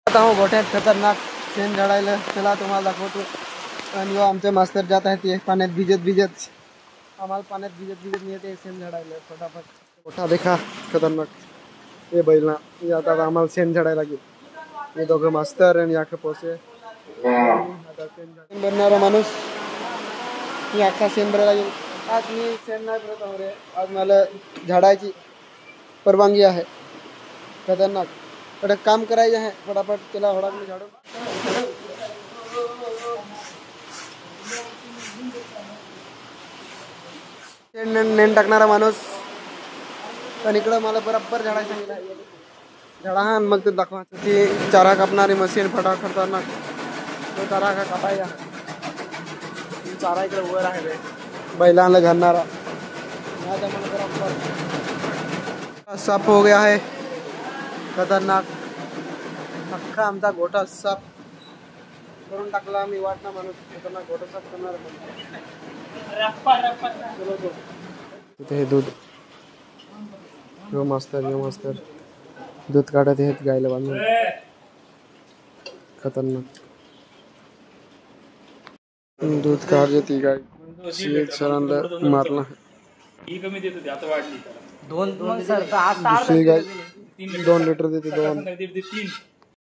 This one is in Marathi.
आता हूँ गोठ्यात खतरनाक शेण झाडायला. चला तुम्हाला दाखवतो. आणि आमचे मास्तर जात आहेत ते पाण्यात भिजत आम्हाला पाण्यात भिजत नेते शेण झाडायला फटाफट. गोठा देखा खतरनाक. हे बैल ना आता आम्हाला शेण झाडायला लागेल. हे दोघं मास्तर आणि याके पोसे बनणारा माणूस मी अख्खा शेण भरायला लागेल. आज मी शेण नाही भरत आहो रे. आज मला झाडायची परवानगी आहे. खतरनाक कडक काम करायचं आहे. फटाफट केला होडा मी झाडून. नेन टाकणारा माणूस. पण इकडं मला बरोबर झाडायचं सांगितलं. झाडा हा मग ते दाखवायचं ती चारा कापणारी मशीन फटाफट खतरनाक. तो चारा का कापायचा. चारा इकडे वर आहे रे बैलांना घालणारा. साफ हो गया है. खतरनाक अख्खा आमचा गोठा साफ करून टाकला. मी वाटना माणूस खतरनाक गोठा साफ करणार. तिथे दूध मास्तर दूध काढत आहेत गायला बांधून. खतरनाक दूध काढते ती गाय. सरांना मारला. दुसरी गाय 2 लिटर देते. 2